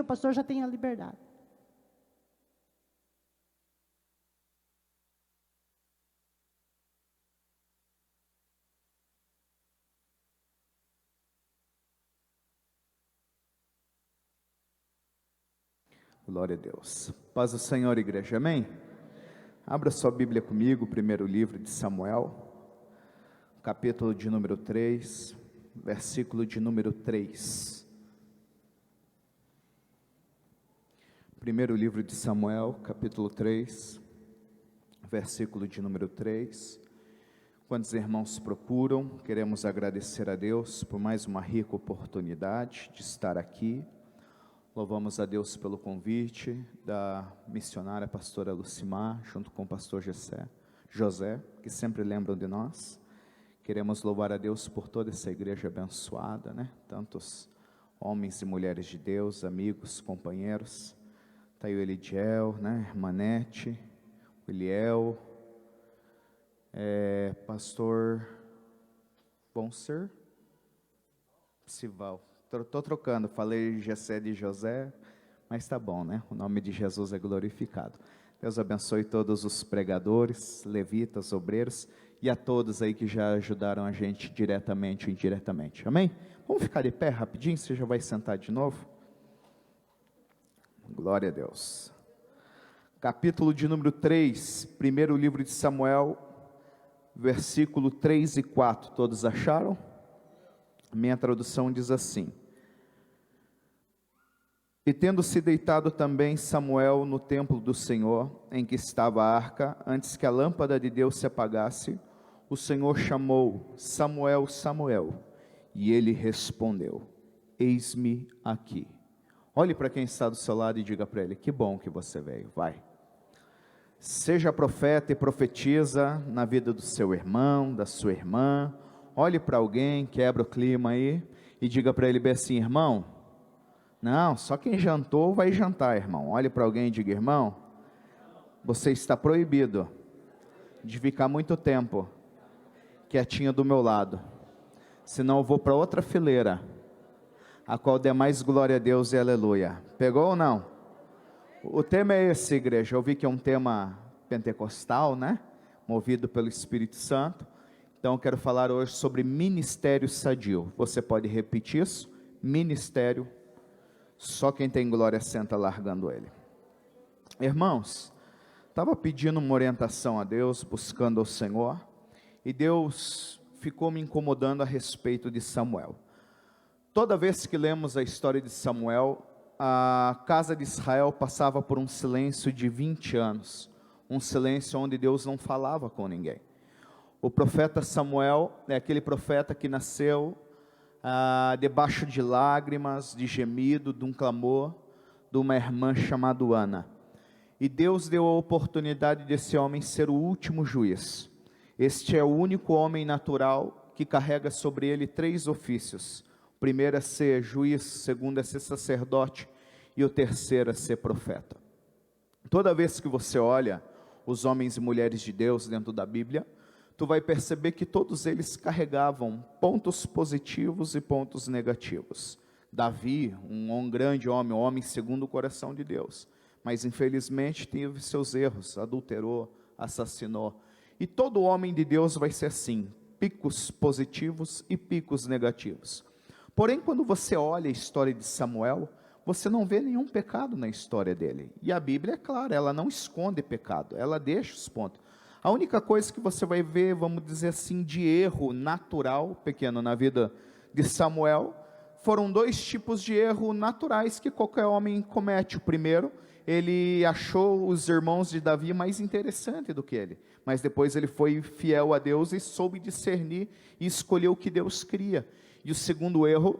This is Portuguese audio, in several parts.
o pastor já tem a liberdade. Glória a Deus. Paz do Senhor, igreja, amém? Abra sua Bíblia comigo, primeiro livro de Samuel, capítulo de número 3, versículo de número 3. Primeiro livro de Samuel, capítulo 3, versículo de número 3. Quantos irmãos procuram, queremos agradecer a Deus por mais uma rica oportunidade de estar aqui. Louvamos a Deus pelo convite da missionária pastora Lucimar, junto com o pastor José, que sempre lembram de nós. Queremos louvar a Deus por toda essa igreja abençoada, né? Tantos homens e mulheres de Deus, amigos, companheiros. Está aí o Elidiel, né? Irmanete, o Eliel, pastor Bonser, Sival. Estou trocando, falei Gessé de José, mas está bom, né? O nome de Jesus é glorificado. Deus abençoe todos os pregadores, levitas, obreiros e a todos aí que já ajudaram a gente diretamente ou indiretamente. Amém? Vamos ficar de pé rapidinho, você já vai sentar de novo? Glória a Deus. Capítulo de número 3, primeiro livro de Samuel, versículo 3 e 4. Todos acharam? Minha tradução diz assim: E tendo-se deitado também Samuel no templo do Senhor, em que estava a arca, antes que a lâmpada de Deus se apagasse, o Senhor chamou: Samuel, Samuel. E ele respondeu: Eis-me aqui. Olhe para quem está do seu lado e diga para ele: que bom que você veio, vai. Seja profeta e profetiza na vida do seu irmão, da sua irmã. Olhe para alguém, quebra o clima aí e diga para ele bem assim: irmão, não, só quem jantou vai jantar, irmão. Olhe para alguém e diga: irmão, você está proibido de ficar muito tempo quietinho do meu lado, senão eu vou para outra fileira, a qual dê mais glória a Deus e aleluia. Pegou ou não? O tema é esse, igreja. Eu vi que é um tema pentecostal, né? Movido pelo Espírito Santo. Então eu quero falar hoje sobre ministério sadio. Você pode repetir isso? Ministério. Só quem tem glória senta largando ele. Irmãos, estava pedindo uma orientação a Deus, buscando ao Senhor, e Deus ficou me incomodando a respeito de Samuel. Toda vez que lemos a história de Samuel, a casa de Israel passava por um silêncio de 20 anos, um silêncio onde Deus não falava com ninguém. O profeta Samuel é aquele profeta que nasceu debaixo de lágrimas, de gemido, de um clamor, de uma irmã chamada Ana. E Deus deu a oportunidade desse homem ser o último juiz. Este é o único homem natural que carrega sobre ele 3 ofícios. O primeiro é ser juiz, o segundo é ser sacerdote e o terceiro é ser profeta. Toda vez que você olha os homens e mulheres de Deus dentro da Bíblia, tu vai perceber que todos eles carregavam pontos positivos e pontos negativos. Davi, um grande homem, um homem segundo o coração de Deus, mas infelizmente teve seus erros, adulterou, assassinou. E todo homem de Deus vai ser assim, picos positivos e picos negativos. Porém, quando você olha a história de Samuel, você não vê nenhum pecado na história dele. E a Bíblia é clara, ela não esconde pecado, ela deixa os pontos. A única coisa que você vai ver, vamos dizer assim, de erro natural, pequeno, na vida de Samuel, foram 2 tipos de erro naturais que qualquer homem comete. O primeiro, ele achou os irmãos de Davi mais interessantes do que ele, mas depois ele foi fiel a Deus e soube discernir e escolher o que Deus queria. E o segundo erro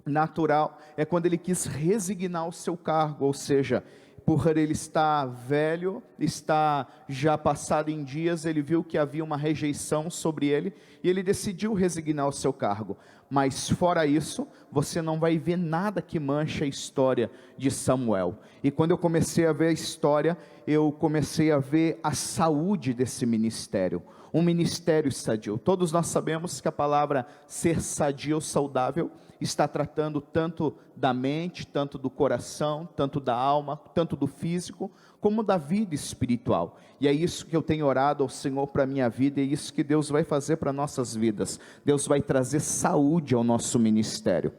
natural é quando ele quis resignar o seu cargo, ou seja, por ele estar velho, estar já passado em dias, ele viu que havia uma rejeição sobre ele, e ele decidiu resignar o seu cargo. Mas fora isso, você não vai ver nada que manche a história de Samuel. E quando eu comecei a ver a história, eu comecei a ver a saúde desse ministério. Um ministério sadio. Todos nós sabemos que a palavra ser sadio ou saudável está tratando tanto da mente, tanto do coração, tanto da alma, tanto do físico, como da vida espiritual. E é isso que eu tenho orado ao Senhor para a minha vida, e é isso que Deus vai fazer para nossas vidas. Deus vai trazer saúde ao nosso ministério.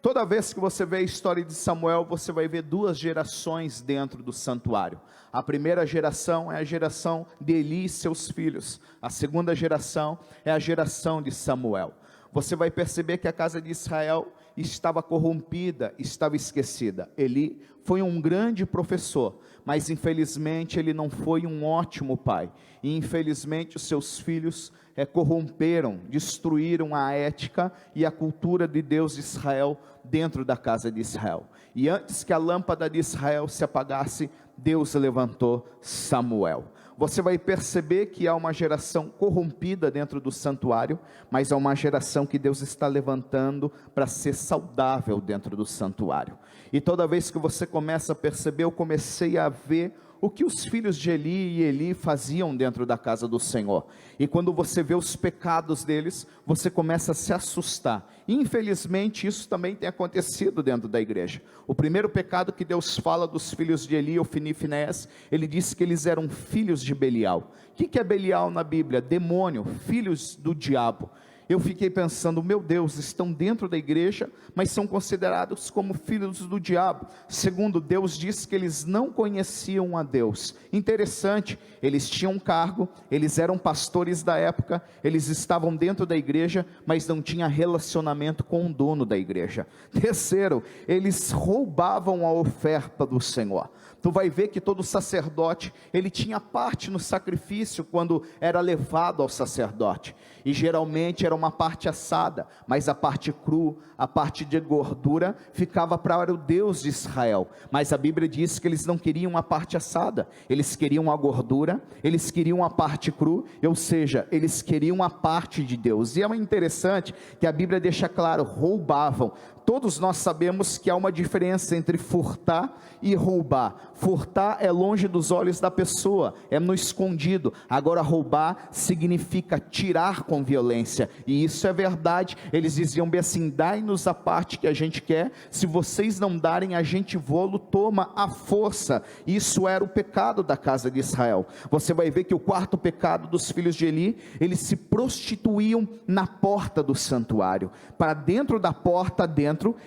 Toda vez que você vê a história de Samuel, você vai ver duas gerações dentro do santuário. A primeira geração é a geração de Eli e seus filhos. A segunda geração é a geração de Samuel. Você vai perceber que a casa de Israel estava corrompida, estava esquecida. Eli foi um grande professor, mas infelizmente ele não foi um ótimo pai. E infelizmente os seus filhos corromperam, destruíram a ética e a cultura de Deus de Israel dentro da casa de Israel. E antes que a lâmpada de Israel se apagasse, Deus levantou Samuel. Você vai perceber que há uma geração corrompida dentro do santuário, mas há uma geração que Deus está levantando para ser saudável dentro do santuário. E toda vez que você começa a perceber, eu comecei a ver o que os filhos de Eli e Eli faziam dentro da casa do Senhor. E quando você vê os pecados deles, você começa a se assustar. Infelizmente isso também tem acontecido dentro da igreja. O primeiro pecado que Deus fala dos filhos de Eli, Ofni e Finéias, ele disse que eles eram filhos de Belial. O que é Belial na Bíblia? Demônio, filhos do diabo. Eu fiquei pensando, meu Deus, estão dentro da igreja, mas são considerados como filhos do diabo. Segundo, Deus diz que eles não conheciam a Deus. Interessante, eles tinham cargo, eles eram pastores da época, eles estavam dentro da igreja, mas não tinham relacionamento com o dono da igreja. Terceiro, eles roubavam a oferta do Senhor. Tu vai ver que todo sacerdote, ele tinha parte no sacrifício quando era levado ao sacerdote, e geralmente era uma parte assada, mas a parte cru, a parte de gordura, ficava para o Deus de Israel. Mas a Bíblia diz que eles não queriam a parte assada, eles queriam a gordura, eles queriam a parte cru, ou seja, eles queriam a parte de Deus. E é interessante que a Bíblia deixa claro, roubavam. Todos nós sabemos que há uma diferença entre furtar e roubar. Furtar é longe dos olhos da pessoa, é no escondido. Agora roubar significa tirar com violência, e isso é verdade. Eles diziam bem assim, dai-nos a parte que a gente quer, se vocês não darem, a gente vô-lo toma à força. Isso era o pecado da casa de Israel. Você vai ver que o quarto pecado dos filhos de Eli, eles se prostituíam na porta do santuário. Para dentro da porta,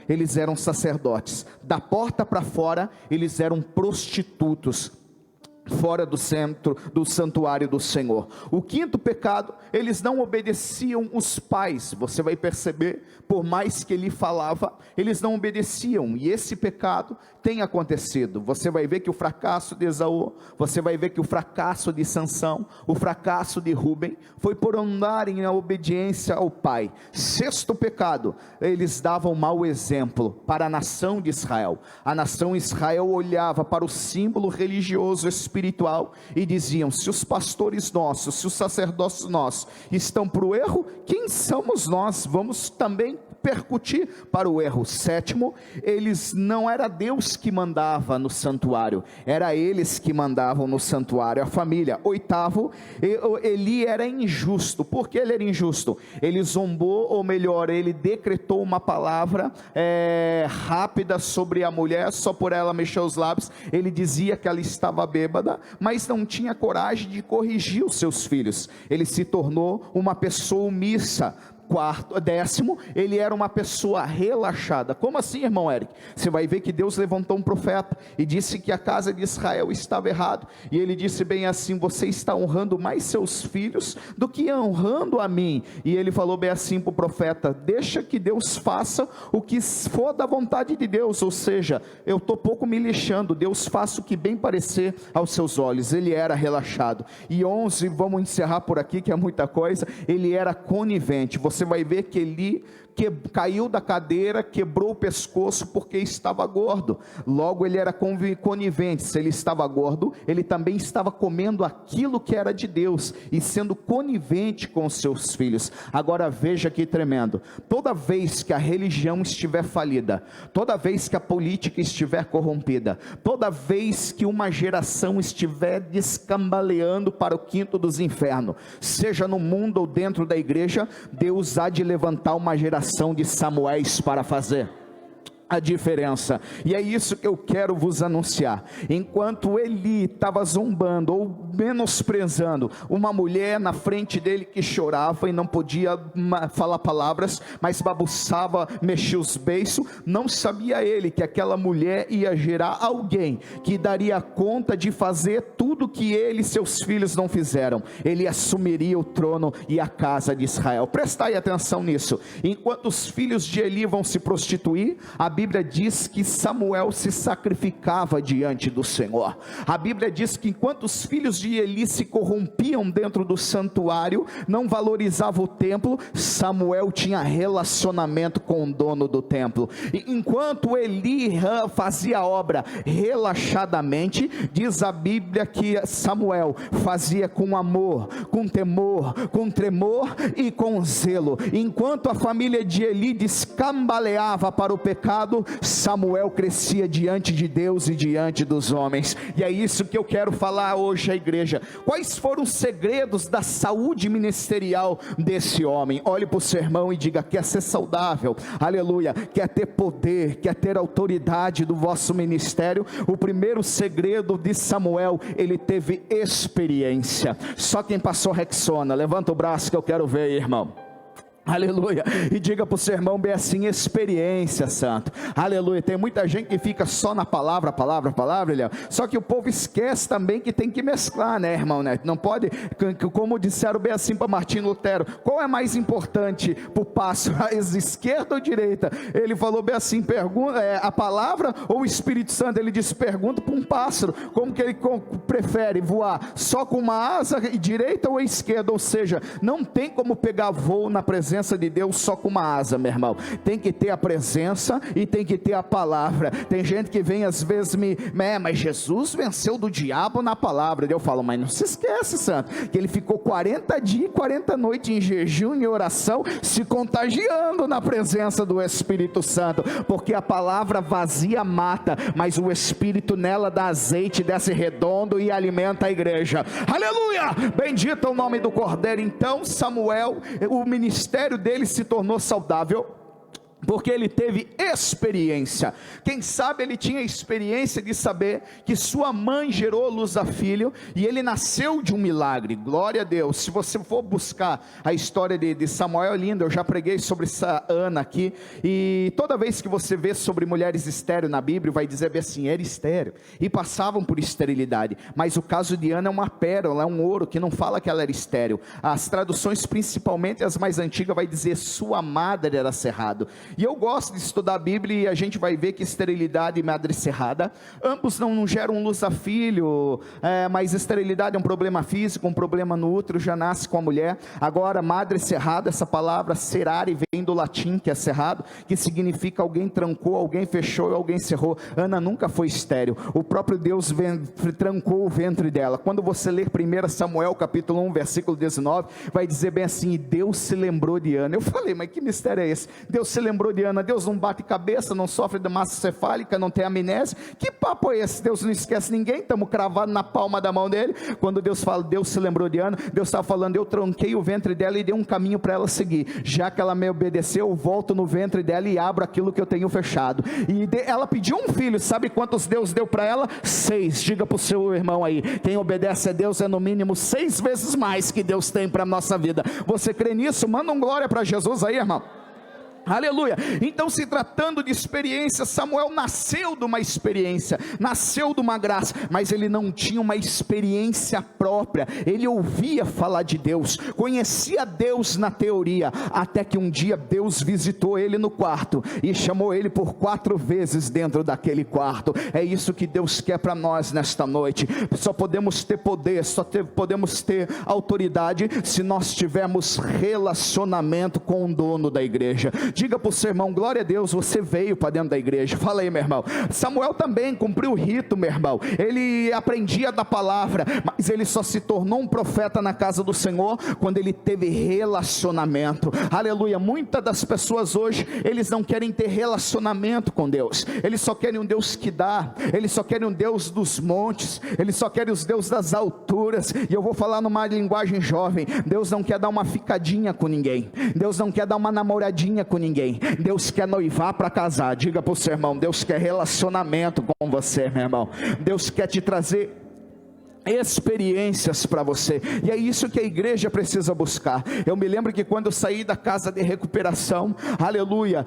eles eram sacerdotes, da porta para fora, eles eram prostitutos, fora do centro do santuário do Senhor. O quinto pecado, eles não obedeciam os pais. Você vai perceber, por mais que ele falava, eles não obedeciam, e esse pecado tem acontecido. Você vai ver que o fracasso de Esaú, você vai ver que o fracasso de Sansão, o fracasso de Rúben, foi por andarem na obediência ao pai. Sexto pecado, eles davam mau exemplo para a nação de Israel. A nação Israel olhava para o símbolo religioso espiritual e diziam, se os pastores nossos, se os sacerdotes nossos estão para o erro, quem somos nós? Vamos também percutir para o erro. Sétimo, eles não era Deus que mandava no santuário, era eles que mandavam no santuário, a família. Oitavo, Eli era injusto. Por que ele era injusto? Ele zombou, ou melhor, ele decretou uma palavra rápida sobre a mulher, só por ela mexer os lábios. Ele dizia que ela estava bêbada, mas não tinha coragem de corrigir os seus filhos. Ele se tornou uma pessoa omissa. Décimo, ele era uma pessoa relaxada. Como assim, irmão Eric? Você vai ver que Deus levantou um profeta e disse que a casa de Israel estava errado, e ele disse bem assim, você está honrando mais seus filhos do que honrando a mim. E ele falou bem assim para o profeta, deixa que Deus faça o que for da vontade de Deus, ou seja, eu estou pouco me lixando, Deus faça o que bem parecer aos seus olhos. Ele era relaxado. E 11, vamos encerrar por aqui que é muita coisa, ele era conivente. Você vai ver que caiu da cadeira, quebrou o pescoço porque estava gordo. Logo ele era conivente. Se ele estava gordo, ele também estava comendo aquilo que era de Deus e sendo conivente com os seus filhos. Agora veja que tremendo: toda vez que a religião estiver falida, toda vez que a política estiver corrompida, toda vez que uma geração estiver descambaleando para o quinto dos infernos, seja no mundo ou dentro da igreja, Deus há de levantar uma geração de Samuéis para fazer a diferença. E é isso que eu quero vos anunciar. Enquanto Eli estava zombando ou menosprezando uma mulher na frente dele que chorava e não podia falar palavras, mas babuçava, mexia os beiços, não sabia ele que aquela mulher ia gerar alguém que daria conta de fazer tudo que ele e seus filhos não fizeram. Ele assumiria o trono e a casa de Israel. Prestai atenção nisso. Enquanto os filhos de Eli vão se prostituir, a Bíblia diz que Samuel se sacrificava diante do Senhor. A Bíblia diz que enquanto os filhos de Eli se corrompiam dentro do santuário, não valorizavam o templo, Samuel tinha relacionamento com o dono do templo. E enquanto Eli fazia a obra relaxadamente, diz a Bíblia que Samuel fazia com amor, com temor, com tremor e com zelo. Enquanto a família de Eli descambaleava para o pecado, Samuel crescia diante de Deus e diante dos homens. E é isso que eu quero falar hoje à igreja. Quais foram os segredos da saúde ministerial desse homem? Olhe para o seu irmão e diga: quer ser saudável, aleluia, quer ter poder, quer ter autoridade do vosso ministério? O primeiro segredo de Samuel, ele teve experiência. Só quem passou Rexona, levanta o braço que eu quero ver, irmão. Aleluia, e diga para o seu irmão bem assim: experiência, santo, aleluia. Tem muita gente que fica só na palavra, Léo. Só que o povo esquece também que tem que mesclar, né, irmão, né? Não pode, como disseram bem assim para Martinho Lutero: qual é mais importante para o pássaro, a esquerda ou direita? Ele falou bem assim: pergunta, a palavra ou o Espírito Santo? Ele disse: pergunta para um pássaro, como que ele prefere voar, só com uma asa, direita ou esquerda? Ou seja, não tem como pegar voo na presença de Deus só com uma asa, meu irmão. Tem que ter a presença e tem que ter a palavra. Tem gente que vem às vezes mas Jesus venceu do diabo na palavra. Eu falo: mas não se esquece, santo, que ele ficou 40 dias e 40 noites em jejum e oração, se contagiando na presença do Espírito Santo, porque a palavra vazia mata, mas o Espírito nela dá azeite, desce redondo e alimenta a igreja. Aleluia, bendito é o nome do Cordeiro. Então Samuel, o ministério dele se tornou saudável porque ele teve experiência. Quem sabe ele tinha experiência de saber que sua mãe gerou luz a filho, e ele nasceu de um milagre. Glória a Deus. Se você for buscar a história de Samuel, é linda. Eu já preguei sobre essa Ana aqui, e toda vez que você vê sobre mulheres estéreis na Bíblia, vai dizer bem assim: era estéril, e passavam por esterilidade. Mas o caso de Ana é uma pérola, é um ouro, que não fala que ela era estéril. As traduções, principalmente as mais antigas, vai dizer: sua madre era cerrado. E eu gosto de estudar a Bíblia, e a gente vai ver que esterilidade e madre cerrada, ambos não geram luz a filho, mas esterilidade é um problema físico, um problema no útero, já nasce com a mulher. Agora, madre cerrada, essa palavra cerare vem do latim, que é cerrado, que significa alguém trancou, alguém fechou, alguém cerrou. Ana nunca foi estéril, o próprio Deus trancou o ventre dela. Quando você ler 1 Samuel capítulo 1 versículo 19, vai dizer bem assim: e Deus se lembrou de Ana. Eu falei: mas que mistério é esse? Deus se lembrou de Ana. Deus não bate cabeça, não sofre de massa cefálica, não tem amnésia. Que papo é esse? Deus não esquece ninguém, estamos cravados na palma da mão dele. Quando Deus fala, Deus se lembrou de Ana, Deus está falando: eu tronquei o ventre dela e dei um caminho para ela seguir. Já que ela me obedeceu, eu volto no ventre dela e abro aquilo que eu tenho fechado. E ela pediu um filho. Sabe quantos Deus deu para ela? 6. Diga para o seu irmão aí: quem obedece a Deus é no mínimo 6 vezes mais que Deus tem para a nossa vida. Você crê nisso? Manda um glória para Jesus aí, irmão. Aleluia. Então, se tratando de experiência, Samuel nasceu de uma experiência, nasceu de uma graça, mas ele não tinha uma experiência própria. Ele ouvia falar de Deus, conhecia Deus na teoria, até que um dia Deus visitou ele no quarto e chamou ele por 4 vezes dentro daquele quarto. É isso que Deus quer para nós nesta noite. Só podemos ter poder, podemos ter autoridade se nós tivermos relacionamento com o dono da igreja. Diga para o seu irmão: glória a Deus, você veio para dentro da igreja. Fala aí, meu irmão. Samuel também cumpriu o rito, meu irmão. Ele aprendia da palavra, mas ele só se tornou um profeta na casa do Senhor quando ele teve relacionamento. Aleluia. Muitas das pessoas hoje, eles não querem ter relacionamento com Deus. Eles só querem um Deus que dá. Eles só querem um Deus dos montes. Eles só querem os deuses das alturas. E eu vou falar numa linguagem jovem: Deus não quer dar uma ficadinha com ninguém. Deus não quer dar uma namoradinha com ninguém. Deus quer noivar para casar. Diga para o seu irmão: Deus quer relacionamento com você, meu irmão. Deus quer te trazer experiências para você, e é isso que a igreja precisa buscar. Eu me lembro que quando eu saí da casa de recuperação, aleluia,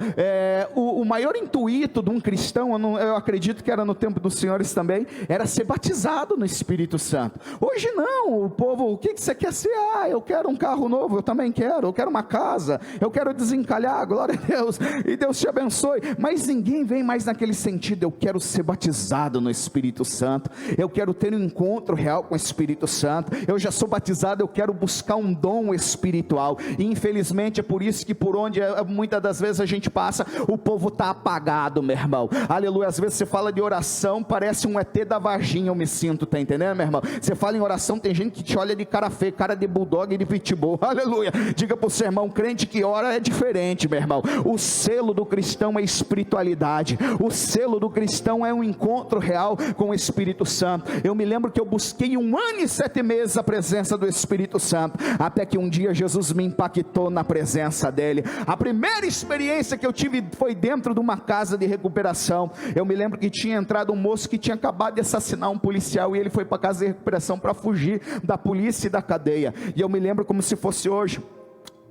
o maior intuito de um cristão, eu acredito que era no tempo dos senhores também, era ser batizado no Espírito Santo. Hoje não, o povo: o que você quer ser? Eu quero um carro novo. Eu também quero. Eu quero uma casa, eu quero desencalhar, glória a Deus, e Deus te abençoe. Mas ninguém vem mais naquele sentido: eu quero ser batizado no Espírito Santo, eu quero ter um encontro real com o Espírito Santo. Eu já sou batizado, eu quero buscar um dom espiritual. E infelizmente é por isso que por onde muitas das vezes a gente passa, o povo está apagado, meu irmão. Aleluia. Às vezes você fala de oração, parece um ET da Varginha, eu me sinto, tá entendendo, meu irmão? Você fala em oração, tem gente que te olha de cara feia, cara de bulldog e de pitbull. Aleluia. Diga para o seu irmão: crente que ora é diferente, meu irmão. O selo do cristão é espiritualidade. O selo do cristão é um encontro real com o Espírito Santo. Eu me lembro que eu busquei 1 ano e 7 meses a presença do Espírito Santo, até que um dia Jesus me impactou na presença dele. A primeira experiência que eu tive foi dentro de uma casa de recuperação. Eu me lembro que tinha entrado um moço que tinha acabado de assassinar um policial, e ele foi para a casa de recuperação para fugir da polícia e da cadeia. E eu me lembro como se fosse hoje.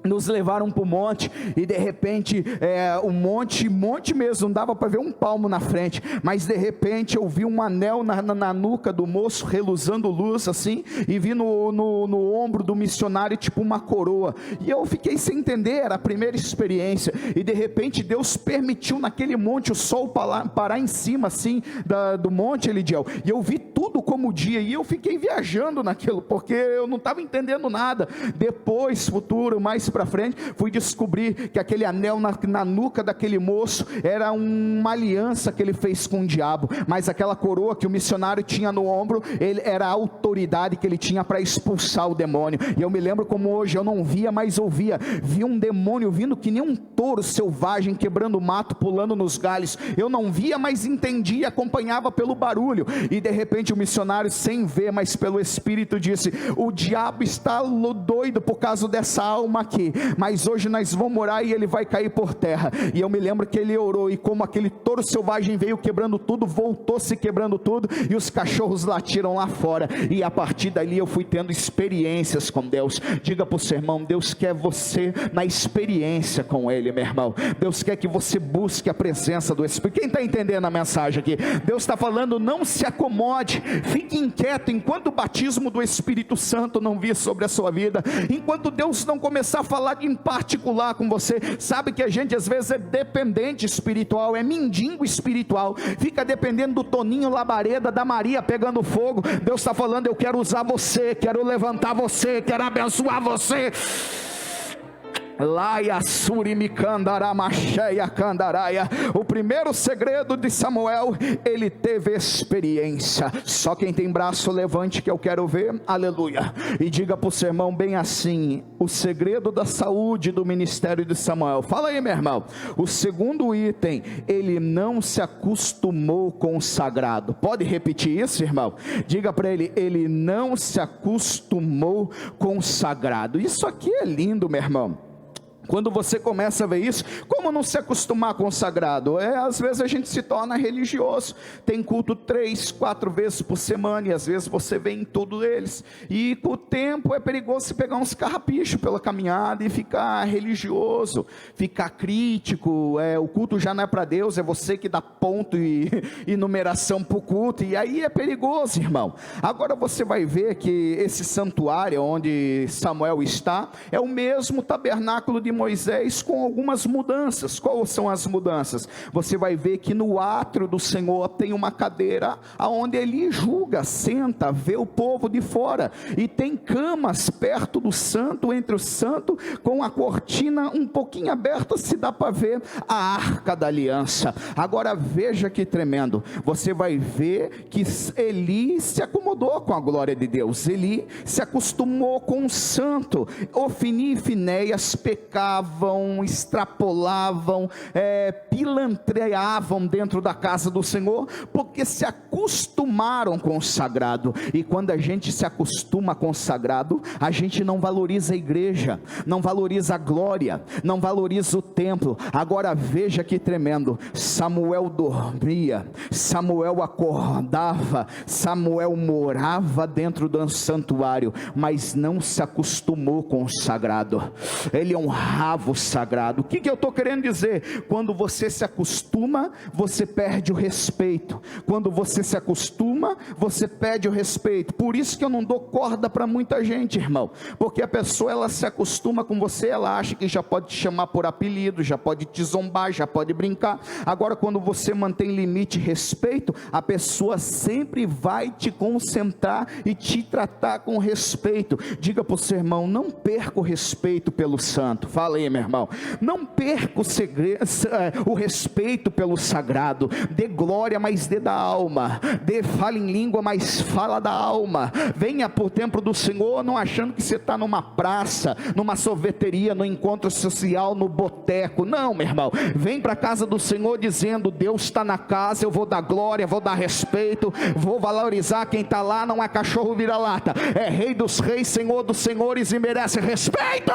Nos levaram para o monte, e de repente, o monte mesmo, não dava para ver um palmo na frente, mas de repente eu vi um anel na nuca do moço, reluzando luz assim, e vi no ombro do missionário tipo uma coroa, e eu fiquei sem entender. Era a primeira experiência, e de repente Deus permitiu naquele monte o sol parar em cima assim, do monte, Elidiel, e eu vi tudo como dia, e eu fiquei viajando naquilo, porque eu não estava entendendo nada. Depois, mais para frente, fui descobrir que aquele anel na nuca daquele moço era uma aliança que ele fez com o diabo, mas aquela coroa que o missionário tinha no ombro, ele era a autoridade que ele tinha para expulsar o demônio. E eu me lembro como hoje: eu não via, mas ouvia. Vi um demônio vindo que nem um touro selvagem, quebrando o mato, pulando nos galhos. Eu não via, mas entendia, acompanhava pelo barulho. E de repente o missionário, sem ver, mas pelo Espírito, disse: o diabo está doido por causa dessa alma aqui, mas hoje nós vamos orar e ele vai cair por terra. E eu me lembro que ele orou, e como aquele touro selvagem veio quebrando tudo, voltou se quebrando tudo, e os cachorros latiram lá fora, e a partir dali eu fui tendo experiências com Deus. Diga para o seu irmão: Deus quer você na experiência com Ele, meu irmão. Deus quer que você busque a presença do Espírito. Quem está entendendo a mensagem aqui? Deus está falando: não se acomode, fique inquieto, enquanto o batismo do Espírito Santo não vir sobre a sua vida, enquanto Deus não começar a falar em particular com você. Sabe que a gente às vezes é dependente espiritual, é mendigo espiritual, fica dependendo do Toninho Labareda, da Maria pegando fogo. Deus está falando: eu quero usar você, quero levantar você, quero abençoar você. O primeiro segredo de Samuel: ele teve experiência. Só quem tem braço levante que eu quero ver. Aleluia. E diga para o seu irmão bem assim: o segredo da saúde do ministério de Samuel. Fala aí, meu irmão. O segundo item: ele não se acostumou com o sagrado. Pode repetir isso, irmão? Diga para ele: ele não se acostumou com o sagrado. Isso aqui é lindo, meu irmão. Quando você começa a ver isso, como não se acostumar com o sagrado? Às vezes a gente se torna religioso, tem culto 3, 4 vezes por semana, e às vezes você vê em todos eles, e com o tempo é perigoso você pegar uns carrapichos pela caminhada e ficar religioso, ficar crítico. O culto já não é para Deus, é você que dá ponto e numeração para o culto, e aí é perigoso, irmão. Agora você vai ver que esse santuário onde Samuel está, é o mesmo tabernáculo de Moisés com algumas mudanças. Quais são as mudanças? Você vai ver que no átrio do Senhor tem uma cadeira, aonde ele julga, senta, vê o povo de fora, e tem camas perto do santo, entre o santo, com a cortina um pouquinho aberta, se dá para ver a arca da aliança. Agora veja que tremendo, você vai ver que Eli se acomodou com a glória de Deus, Eli se acostumou com o santo. Ofni e Finéias pecavam, extrapolavam, pilantreavam dentro da casa do Senhor, porque se acostumaram com o sagrado. E quando a gente se acostuma com o sagrado, a gente não valoriza a igreja, não valoriza a glória, não valoriza o templo. Agora veja que tremendo, Samuel dormia, Samuel acordava, Samuel morava dentro do santuário, mas não se acostumou com o sagrado. Ele honrava o sagrado. O que eu estou querendo dizer? Quando você se acostuma, você perde o respeito. Quando você se acostuma, você perde o respeito. Por isso que eu não dou corda para muita gente, irmão, porque a pessoa, ela se acostuma com você, ela acha que já pode te chamar por apelido, já pode te zombar, já pode brincar. Agora, quando você mantém limite e respeito, a pessoa sempre vai te concentrar e te tratar com respeito. Diga para o seu irmão: não perca o respeito pelo santo. Fala aí, meu irmão, não perca o respeito pelo sagrado. Dê glória, mas dê da alma. Fala em língua, mas fala da alma. Venha para o templo do Senhor não achando que você está numa praça, numa sorveteria, no encontro social, no boteco. Não, meu irmão, vem para a casa do Senhor dizendo: Deus está na casa, eu vou dar glória, vou dar respeito, vou valorizar quem está lá. Não é cachorro vira-lata, é Rei dos reis, Senhor dos senhores, e merece respeito.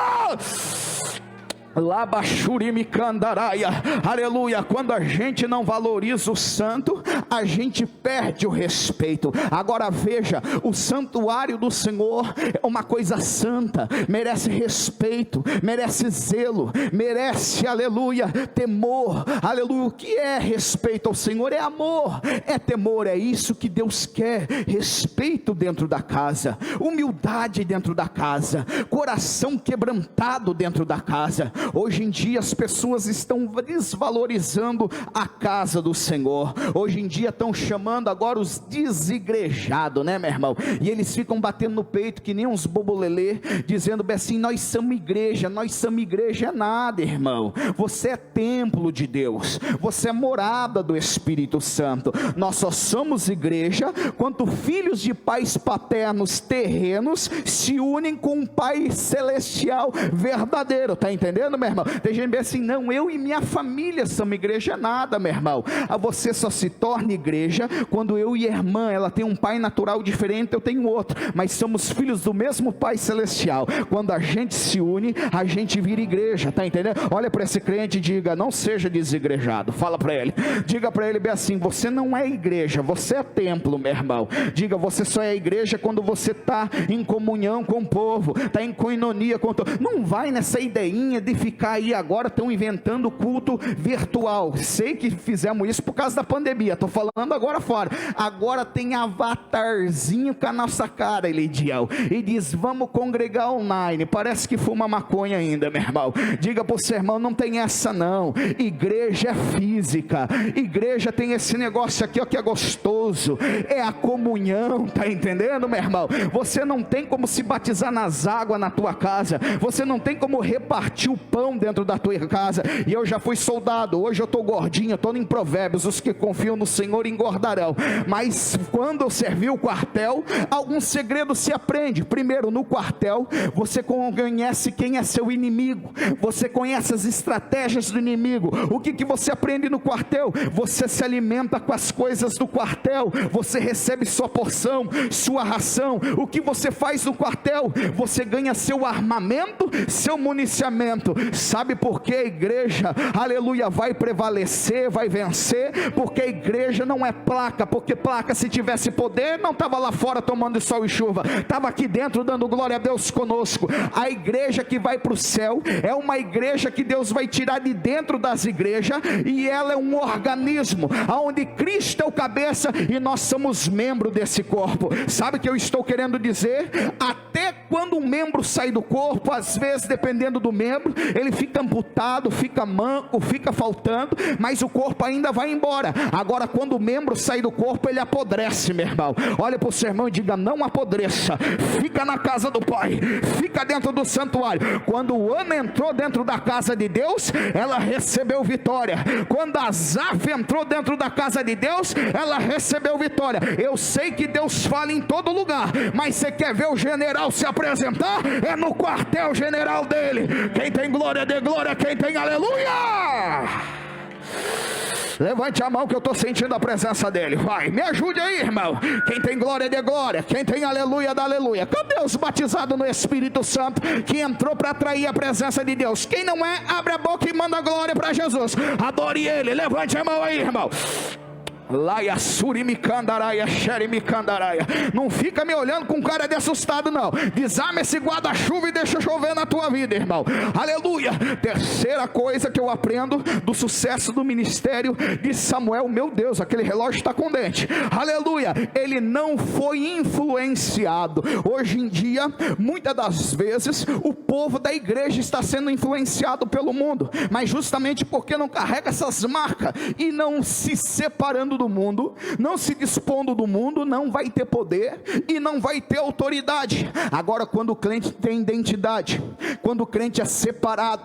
Aleluia. Quando a gente não valoriza o santo, a gente perde o respeito. Agora veja, o santuário do Senhor é uma coisa santa, merece respeito, merece zelo, merece, aleluia, temor. Aleluia. O que é respeito ao Senhor? É amor, é temor. É isso que Deus quer: respeito dentro da casa, humildade dentro da casa, coração quebrantado dentro da casa. Hoje em dia as pessoas estão desvalorizando a casa do Senhor. Hoje em dia estão chamando agora os desigrejados, né, meu irmão? E eles ficam batendo no peito que nem uns bobolelê, dizendo bem assim: nós somos igreja. Nós somos igreja é nada, irmão. Você é templo de Deus, você é morada do Espírito Santo. Nós só somos igreja quando filhos de pais paternos terrenos se unem com um Pai celestial verdadeiro. Tá entendendo, meu irmão? Tem gente bem assim: não, eu e minha família somos igreja. Nada, meu irmão. Você só se torna igreja quando eu e a irmã, ela tem um pai natural diferente, eu tenho outro, mas somos filhos do mesmo Pai celestial. Quando a gente se une, a gente vira igreja. Tá entendendo? Olha para esse crente e diga: não seja desigrejado. Fala para ele, diga para ele bem assim: você não é igreja, você é templo, meu irmão. Diga: você só é igreja quando você está em comunhão com o povo, está em coinonia com o povo. Não vai nessa ideinha de ficar aí agora, estão inventando culto virtual. Sei que fizemos isso por causa da pandemia, estou falando agora fora. Agora tem avatarzinho com a nossa cara, Elidiel, e diz: vamos congregar online. Parece que fuma maconha ainda, meu irmão. Diga para o seu irmão: não tem essa não. Igreja é física, igreja tem esse negócio aqui, ó, que é gostoso, é a comunhão. Tá entendendo, meu irmão? Você não tem como se batizar nas águas na tua casa, você não tem como repartir o pão dentro da tua casa. E eu já fui soldado, hoje eu estou gordinho, estou em Provérbios: os que confiam no Senhor engordarão. Mas quando eu servi o quartel, alguns segredos se aprende. Primeiro, no quartel, você conhece quem é seu inimigo, você conhece as estratégias do inimigo. O que você aprende no quartel? Você se alimenta com as coisas do quartel, você recebe sua porção, sua ração. O que você faz no quartel? Você ganha seu armamento, seu municiamento. Sabe por que a igreja, aleluia, vai prevalecer, vai vencer? Porque a igreja não é placa, porque placa, se tivesse poder, não estava lá fora tomando sol e chuva, estava aqui dentro dando glória a Deus conosco. A igreja que vai para o céu é uma igreja que Deus vai tirar de dentro das igrejas, e ela é um organismo, onde Cristo é o cabeça e nós somos membro desse corpo. Sabe o que eu estou querendo dizer? Até quando um membro sai do corpo, às vezes, dependendo do membro, ele fica amputado, fica manco, fica faltando, mas o corpo ainda vai embora. Agora quando o membro sai do corpo, ele apodrece, meu irmão. Olha para o seu irmão e diga: não apodreça, fica na casa do Pai, fica dentro do santuário. Quando Ana entrou dentro da casa de Deus, ela recebeu vitória. Quando Asaf entrou dentro da casa de Deus, ela recebeu vitória. Eu sei que Deus fala em todo lugar, mas você quer ver o general se apresentar? É no quartel general dele. Quem tem glória, dê glória. Quem tem aleluia, levante a mão que eu estou sentindo a presença dele. Vai, me ajude aí, irmão. Quem tem glória, dê glória. Quem tem aleluia, dá aleluia. Cadê os batizados no Espírito Santo que entrou para atrair a presença de Deus? Quem não é, abre a boca e manda glória para Jesus. Adore ele, levante a mão aí, irmão. Laia suri me candaraia, xere me candaraia. Não fica me olhando com cara de assustado, não. Desarma esse guarda-chuva e deixa chover na tua vida, irmão. Aleluia. Terceira coisa que eu aprendo do sucesso do ministério de Samuel. Meu Deus, aquele relógio está com dente. Aleluia. Ele não foi influenciado. Hoje em dia, muitas das vezes, o povo da igreja está sendo influenciado pelo mundo, mas justamente porque não carrega essas marcas e não se separando do mundo, não se dispondo do mundo, não vai ter poder e não vai ter autoridade. Agora, quando o crente tem identidade, quando o crente é separado,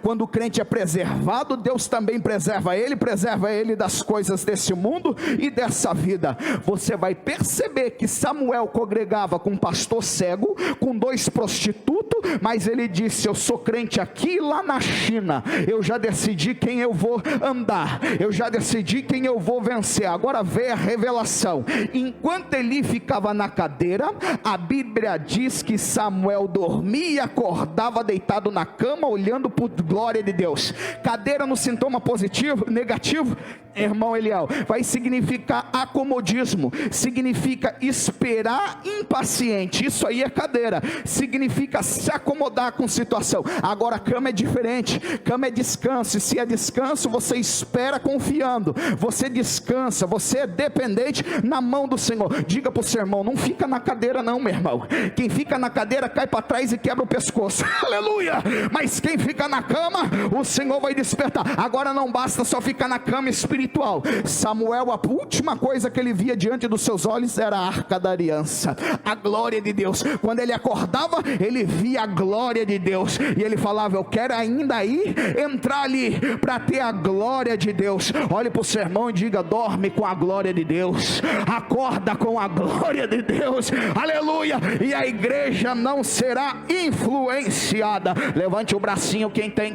quando o crente é preservado, Deus também preserva ele das coisas desse mundo e dessa vida. Você vai perceber que Samuel congregava com um pastor cego, com 2 prostitutos, mas ele disse: eu sou crente aqui e lá na China, eu já decidi quem eu vou andar, eu já decidi quem eu vou vencer. Agora vê a revelação. Enquanto ele ficava na cadeira, a Bíblia diz que Samuel dormia e acordava deitado na cama, olhando por glória de Deus. Cadeira no sintoma positivo, negativo, irmão Eliel, vai significar acomodismo, significa esperar impaciente. Isso aí é cadeira, significa se acomodar com situação. Agora cama é diferente, cama é descanso, e se é descanso, você espera confiando, você descansa, você é dependente na mão do Senhor. Diga para o seu irmão: não fica na cadeira não, meu irmão. Quem fica na cadeira cai para trás e quebra o pescoço. Aleluia. Mas quem fica na cama, o Senhor vai despertar. Agora não basta só ficar na cama espiritual. Samuel, a última coisa que ele via diante dos seus olhos era a arca da aliança, a glória de Deus. Quando ele acordava, ele via a glória de Deus e ele falava: eu quero ainda aí entrar ali para ter a glória de Deus. Olhe para o seu irmão e diga: dorme com a glória de Deus, acorda com a glória de Deus, aleluia. E a igreja não será influenciada. Levante o bracinho, quem tem,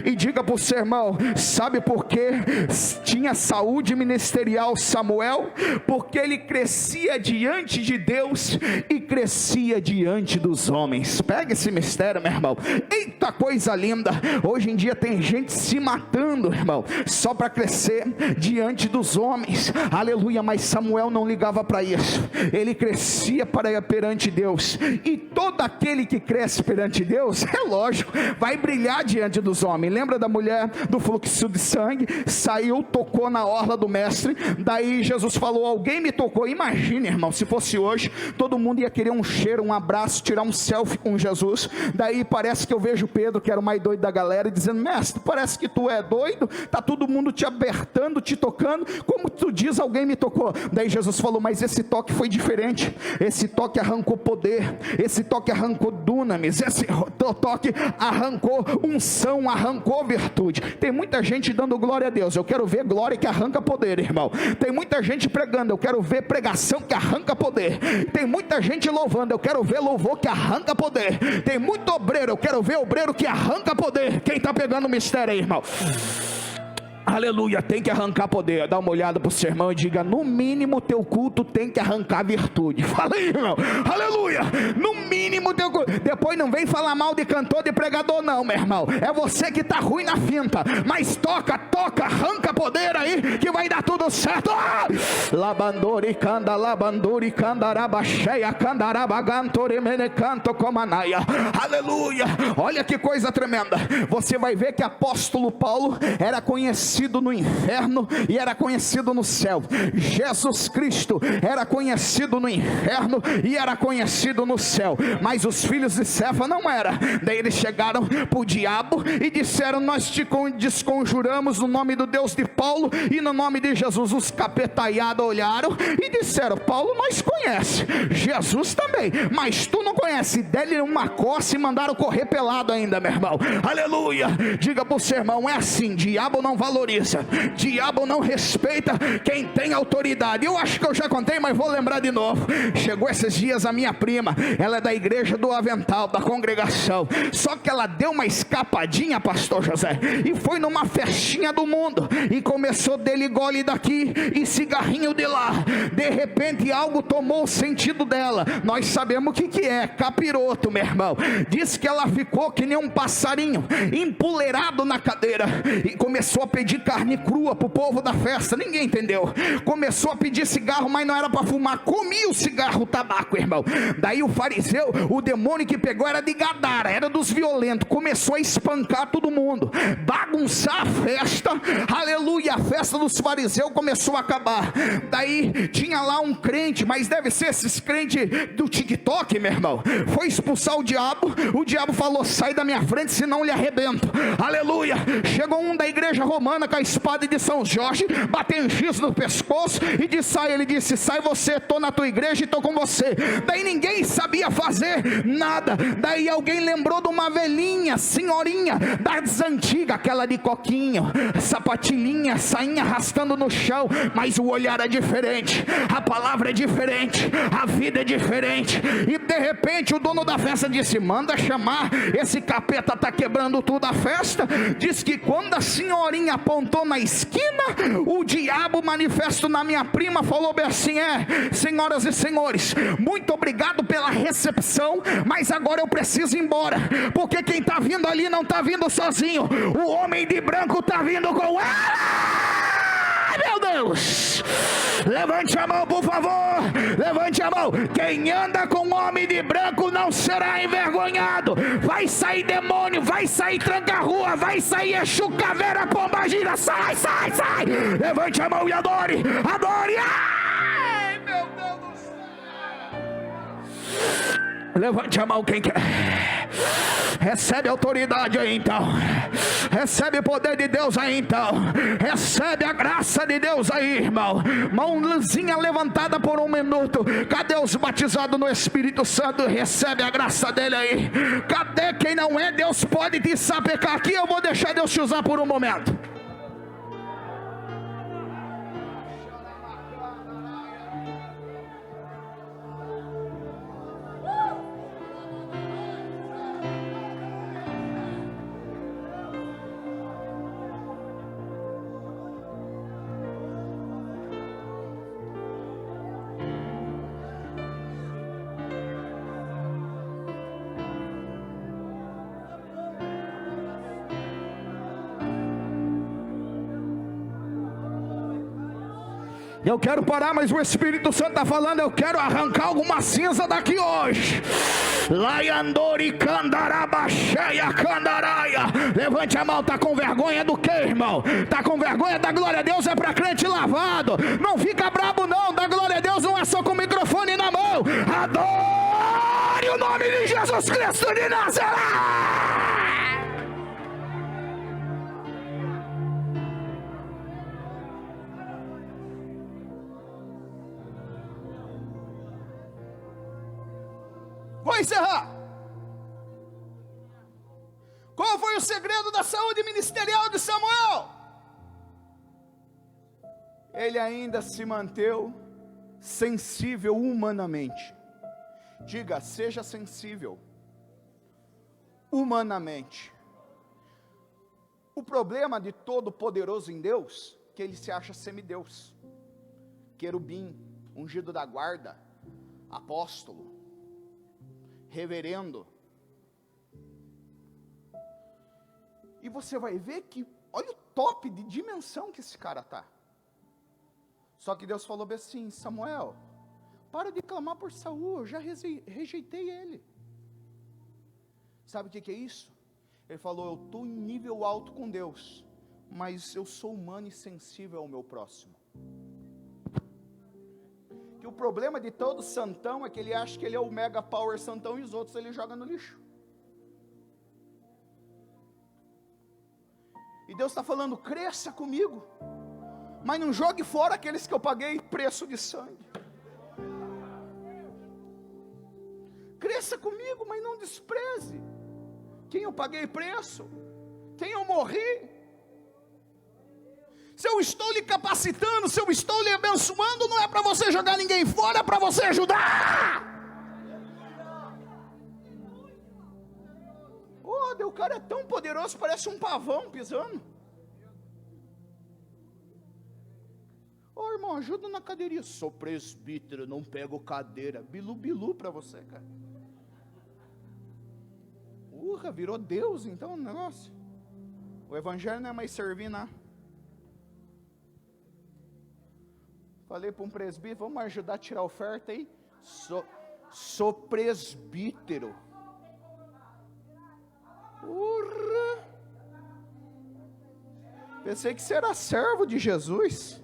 e diga para o seu irmão: sabe por que tinha saúde ministerial Samuel? Porque ele crescia diante de Deus e crescia diante dos homens. Pega esse mistério, meu irmão. Eita coisa linda. Hoje em dia tem gente se matando, irmão, só para crescer diante dos homens, aleluia. Mas Samuel não ligava para isso, ele crescia perante Deus, e todo aquele que cresce perante Deus, é lógico, vai brilhar diante dos homens. Lembra da mulher do fluxo de sangue? Saiu, tocou na orla do mestre, daí Jesus falou: alguém me tocou. Imagine, irmão, se fosse hoje, todo mundo ia querer um cheiro, um abraço, tirar um selfie com Jesus. Daí parece que eu vejo Pedro, que era o mais doido da galera, dizendo: mestre, parece que tu é doido, tá todo mundo te apertando, te tocando, como tu diz, alguém me tocou? Daí Jesus falou: mas esse toque foi diferente, esse toque arrancou poder, esse toque arrancou dunamis, esse toque arrancou unção, arrancou virtude. Tem muita gente dando glória a Deus, eu quero ver glória que arranca poder, irmão. Tem muita gente pregando, eu quero ver pregação que arranca poder. Tem muita gente louvando, eu quero ver louvor que arranca poder. Tem muito obreiro, eu quero ver obreiro que arranca poder. Quem está pegando o mistério aí, irmão? Aleluia, tem que arrancar poder. Dá uma olhada para o seu irmão e diga: no mínimo teu culto tem que arrancar virtude. Fala aí, irmão. Aleluia, no mínimo teu culto. Depois não vem falar mal de cantor, de pregador não, meu irmão. É você que está ruim na finta, mas toca, arranca poder aí, que vai dar tudo certo. Labandori candarabacheia candarabagantori menecanto comanaia. Aleluia, olha que coisa tremenda. Você vai ver que apóstolo Paulo era conhecido conhecido no inferno e era conhecido no céu. Jesus Cristo era conhecido no inferno e era conhecido no céu, mas os filhos de Cefa não era. Daí eles chegaram para o diabo e disseram: nós te desconjuramos no nome do Deus de Paulo e no nome de Jesus. Os capetaiados olharam e disseram: Paulo nós conhece, Jesus também, mas tu não conhece. Dele uma coça e mandaram correr pelado ainda, meu irmão. Aleluia. Diga para o seu irmão: é assim, diabo não valoriza, diabo não respeita quem tem autoridade. Eu acho que eu já contei, mas vou lembrar de novo. Chegou esses dias a minha prima, ela é da igreja do Avental, da congregação, só que ela deu uma escapadinha, pastor José, e foi numa festinha do mundo, e começou dele gole daqui e cigarrinho de lá. De repente algo tomou o sentido dela, nós sabemos o que é, capiroto, meu irmão. Diz que ela ficou que nem um passarinho, empoleirado na cadeira, e começou a pedir carne crua para o povo da festa. Ninguém entendeu. Começou a pedir cigarro, mas não era para fumar, comia o cigarro, o tabaco, irmão. Daí o fariseu, o demônio que pegou era de Gadara, era dos violentos, começou a espancar todo mundo, bagunçar a festa. Aleluia, a festa dos fariseus começou a acabar. Daí tinha lá um crente, mas deve ser esses crentes do TikTok, meu irmão, foi expulsar o diabo falou: sai da minha frente, senão lhe arrebento. Aleluia. Chegou um da igreja romana com a espada de São Jorge, bateu um X no pescoço e disse: sai. Ele disse: sai você, estou na tua igreja e estou com você. Daí ninguém sabia fazer nada. Daí alguém lembrou de uma velhinha, senhorinha das antigas, aquela de coquinho, sapatilhinha, sainha arrastando no chão, mas o olhar é diferente, a palavra é diferente, a vida é diferente. E de repente o dono da festa disse: manda chamar, esse capeta está quebrando tudo a festa. Diz que quando a senhorinha apontou na esquina, o diabo manifesto na minha prima falou bem assim: senhoras e senhores, muito obrigado pela recepção, mas agora eu preciso ir embora, porque quem está vindo ali não está vindo sozinho, o homem de branco está vindo com ela. Meu Deus, levante a mão, por favor, levante a mão. Quem anda com homem de branco não será envergonhado. Vai sair demônio, vai sair tranca-rua, vai sair Exu, caveira, pombagira. Sai, sai, sai. Levante a mão e adore, adore. Ai, meu Deus do céu. Levante a mão quem quer. Recebe autoridade aí então, recebe o poder de Deus aí então, recebe a graça de Deus aí, irmão. Mãozinha levantada por um minuto. Cadê os batizados no Espírito Santo? Recebe a graça dele aí. Cadê quem não é? Deus pode te sapecar aqui. Eu vou deixar Deus te usar por um momento. Eu quero parar, mas o Espírito Santo está falando: eu quero arrancar alguma cinza daqui hoje. Laiandori candarabaxeia candaraia. Levante a mão. Está com vergonha do que, irmão? Está com vergonha da glória a Deus? É para crente lavado. Não fica brabo não. Da glória a Deus não é só com o microfone na mão. Adore o nome de Jesus Cristo de Nazaré. Vou encerrar. Qual foi o segredo da saúde ministerial de Samuel? Ele ainda se manteve sensível humanamente. Diga: seja sensível humanamente. O problema de todo poderoso em Deus é que ele se acha semideus, querubim, ungido da guarda, apóstolo, reverendo. E você vai ver que, olha o top de dimensão que esse cara está. Só que Deus falou bem assim: Samuel, para de clamar por Saul, eu já rejeitei ele. Sabe o que é isso? Ele falou: eu estou em nível alto com Deus, mas eu sou humano e sensível ao meu próximo. Que o problema de todo santão é que ele acha que ele é o mega power santão e os outros ele joga no lixo. E Deus está falando, cresça comigo, mas não jogue fora aqueles que eu paguei preço de sangue. Cresça comigo, mas não despreze quem eu paguei preço, quem eu morri. Se eu estou lhe capacitando, se eu estou lhe abençoando, não é para você jogar ninguém fora, é para você ajudar. O cara é tão poderoso, parece um pavão pisando. Irmão, ajuda na cadeirinha. Sou presbítero, não pego cadeira. Bilu, bilu para você, cara. Virou Deus então o negócio. O evangelho não é mais servir, não. Falei para um presbítero, vamos ajudar a tirar a oferta aí? Sou presbítero. Pensei que você era servo de Jesus.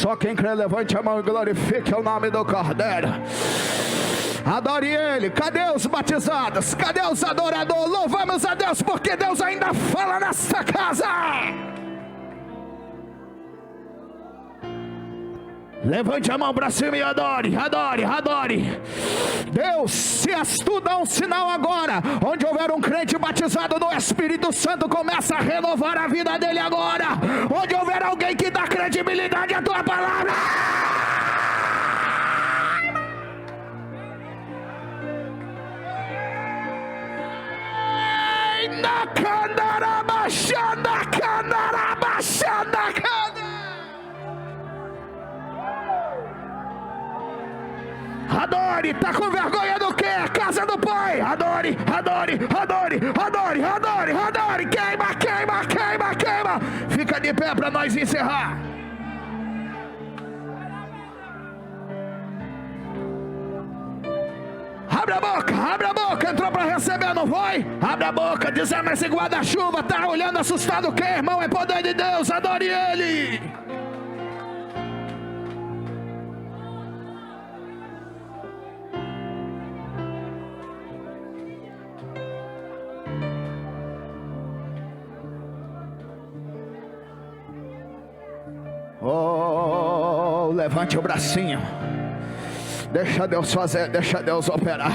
Só quem crê, levante a mão e glorifique o nome do Cordeiro. Adore Ele. Cadê os batizados? Cadê os adoradores? Louvamos a Deus porque Deus ainda fala nesta casa. Levante a mão para cima e adore, adore, adore. Deus, se és tu, dá um sinal agora. Onde houver um crente batizado no Espírito Santo, começa a renovar a vida dele agora. Onde houver alguém que dá credibilidade à tua palavra, na candarabachanda, candarabachanda, candarabachanda. Adore, tá com vergonha do quê? Casa do Pai. Adore, adore, adore, adore, adore, adore. Queima, queima, queima, queima. Fica de pé para nós encerrar. abre a boca, entrou para receber, não foi? Abre a boca, dizendo: esse guarda-chuva tá olhando assustado o quê, irmão? É poder de Deus, adore Ele. Oh, levante o bracinho. Deixa Deus fazer, deixa Deus operar.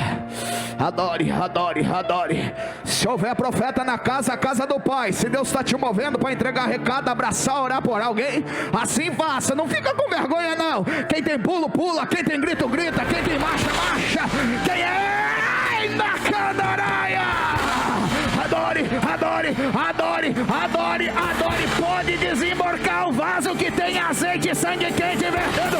Adore, adore, adore. Se houver profeta na casa, a casa do Pai. Se Deus está te movendo para entregar recado, abraçar, orar por alguém, assim faça. Não fica com vergonha não. Quem tem pulo, pula. Quem tem grito, grita. Quem tem marcha, marcha. Quem é na candaraia, adore, adore, adore, adore, adore. Pode desembarcar o vaso que tem azeite e sangue quente vertendo.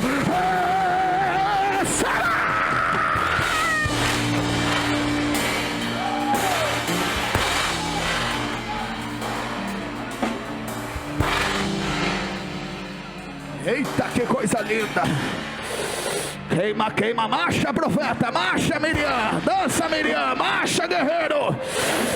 Eita, que coisa linda. Queima, queima, marcha profeta, marcha Miriam, dança Miriam, marcha guerreiro.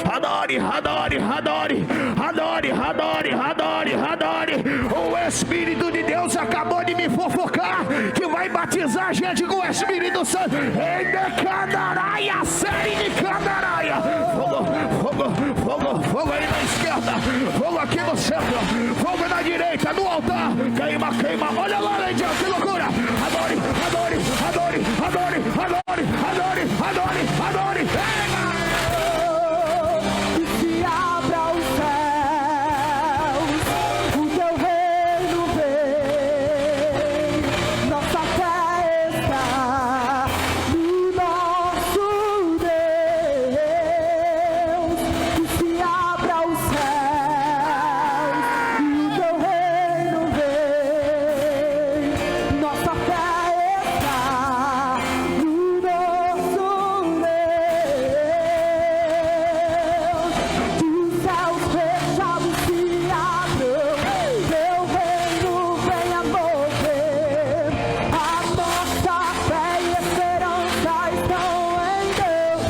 Adore, adore, adore, adore, adore, adore, adore. O Espírito de Deus acabou de me fofocar que vai batizar a gente com o Espírito Santo. Em de candaraia, série de candaraia. Fogo, fogo, fogo, fogo aí na esquerda, fogo aqui no centro, fogo na direita, no altar. Queima, queima, olha lá, Leidião, que loucura. Adore, adore, adore, adore, adore, adore, adore, adore. Que se abra os céus, o teu reino vem, nossa fé está no nosso Deus. Que se abra os céus, o teu reino vem, nossa fé está no nosso Deus. Que os céus fechados se abram, teu reino venha mover. A nossa fé e esperança estão em Deus,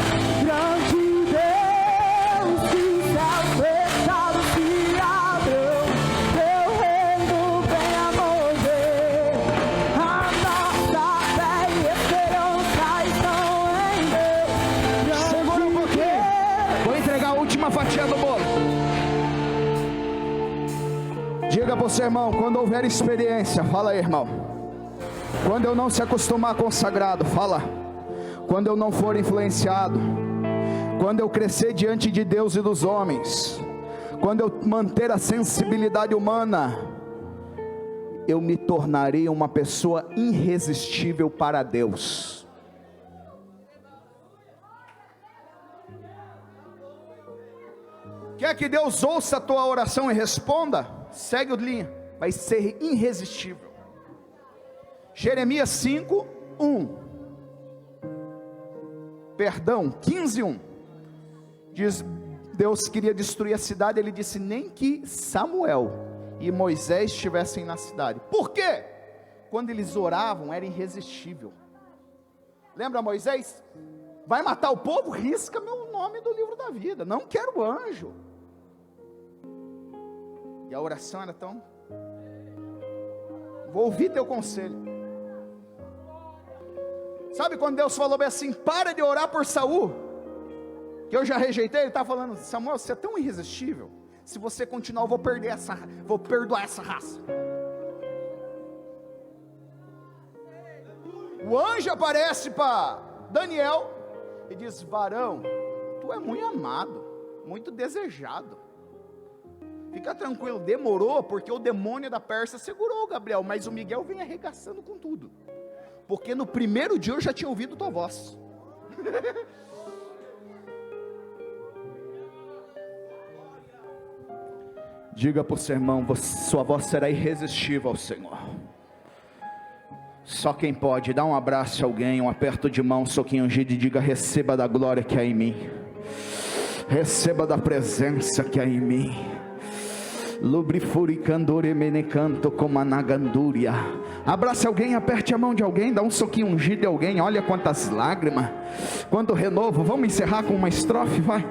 grande Deus. Que os céus fechados se abram, teu reino venha mover. A nossa fé e esperança estão em Deus, Segura um pouquinho, vou entregar a última fatia do bolo. Diga para o seu irmão: quando houver experiência, fala aí, irmão. Quando eu não se acostumar com o sagrado, fala. Quando eu não for influenciado, quando eu crescer diante de Deus e dos homens, quando eu manter a sensibilidade humana, eu me tornarei uma pessoa irresistível para Deus. Quer que Deus ouça a tua oração e responda? Segue o linha, vai ser irresistível. Jeremias 5, 15, 1. Diz, Deus queria destruir a cidade, ele disse: nem que Samuel e Moisés estivessem na cidade. Por quê? Quando eles oravam, era irresistível. Lembra Moisés? Vai matar o povo? Risca meu nome do livro da vida, não quero anjo. E a oração era tão: vou ouvir teu conselho. Sabe quando Deus falou bem assim: para de orar por Saul, que eu já rejeitei? Ele está falando: Samuel, você é tão irresistível, se você continuar eu vou perdoar essa raça. O anjo aparece para Daniel e diz: varão, tu é muito amado, muito desejado. Fica tranquilo, demorou porque o demônio da Pérsia segurou o Gabriel, mas o Miguel vem arregaçando com tudo, porque no primeiro dia eu já tinha ouvido tua voz. Diga para o seu irmão: sua voz será irresistível ao Senhor. Só quem pode, dá um abraço a alguém, um aperto de mão, um soquinho ungido e diga: receba da glória que há em mim, receba da presença que há em mim. Lubrifuricandore menecanto comanagandúria. Abrace alguém, aperte a mão de alguém, dá um soquinho ungido de alguém. Olha quantas lágrimas, quanto renovo. Vamos encerrar com uma estrofe, vai.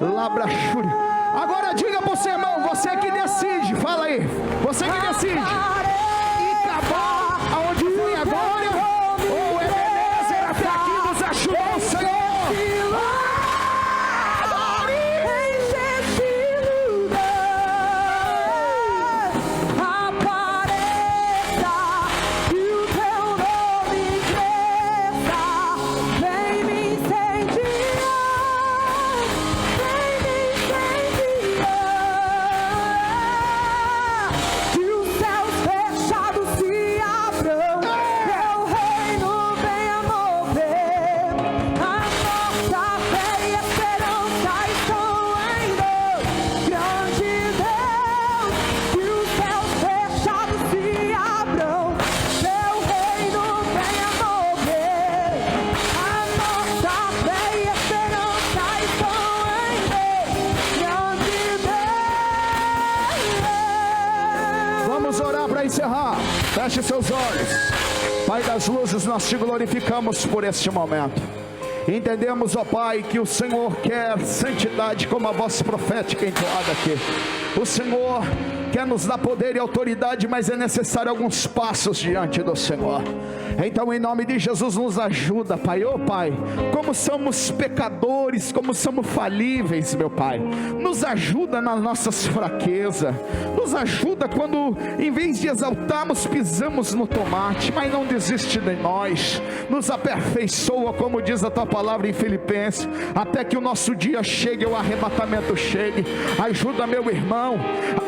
Labrachuri. Agora diga para o seu irmão, você que decide, fala aí, você que decide. E acabou aonde vem a glória, ou Ebenezer até aqui nos ajudou o Senhor. Encerrar, feche seus olhos. Pai das luzes, nós te glorificamos por este momento. Entendemos, ó Pai, que o Senhor quer santidade, como a voz profética entoada aqui. O Senhor quer nos dar poder e autoridade, mas é necessário alguns passos diante do Senhor. Então, em nome de Jesus, nos ajuda, Pai. Ô Pai, como somos pecadores, como somos falíveis, meu Pai. Nos ajuda nas nossas fraquezas. Nos ajuda quando, em vez de exaltarmos, pisamos no tomate. Mas não desiste de nós. Nos aperfeiçoa, como diz a Tua palavra em Filipenses, até que o nosso dia chegue, o arrebatamento chegue. Ajuda meu irmão,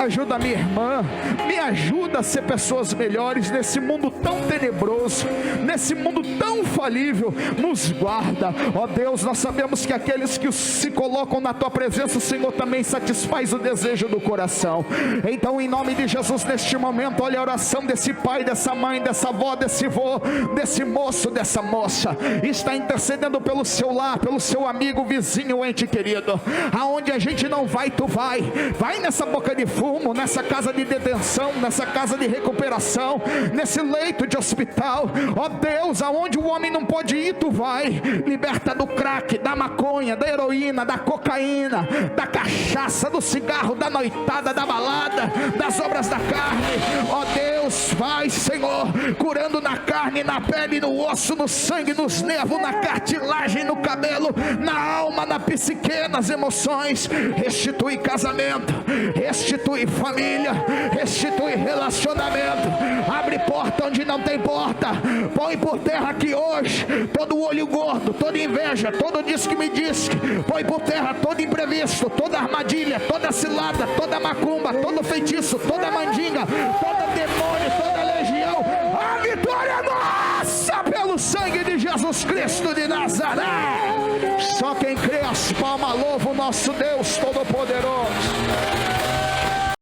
ajuda minha irmã. Me ajuda a ser pessoas melhores nesse mundo tão tenebroso, nesse mundo tão falível. Nos guarda, ó Deus. Nós sabemos que aqueles que se colocam na Tua presença, o Senhor também satisfaz o desejo do coração. Então, em nome de Jesus, neste momento, olha a oração desse pai, dessa mãe, dessa avó, desse vô, desse moço, dessa moça. Está intercedendo pelo seu lar, pelo seu amigo, vizinho, ente querido. Aonde a gente não vai, Tu vai. Vai nessa boca de fumo, nessa casa de detenção, nessa casa de recuperação, nesse leito de hospital. Ó Deus, aonde o homem não pode ir, Tu vai. Liberta do crack, da maconha, da heroína, da cocaína, da cachaça, do cigarro, da noitada, da balada, das obras da carne. Ó Deus, vai, Senhor, curando na carne, na pele, no osso, no sangue, nos nervos, na cartilagem, no cabelo, na alma, na psique, nas emoções. Restitui casamento, restitui família, restitui relacionamento. Abre porta onde não tem porta. Põe por terra aqui hoje todo olho gordo, toda inveja, todo diz que me diz. Põe por terra todo imprevisto, toda armadilha, toda cilada, toda macumba, todo feitiço, toda mandinga, todo demônio, toda legião. A vitória é nossa pelo sangue de Jesus Cristo de Nazaré. Só quem crê as palmas louva o nosso Deus Todo-Poderoso.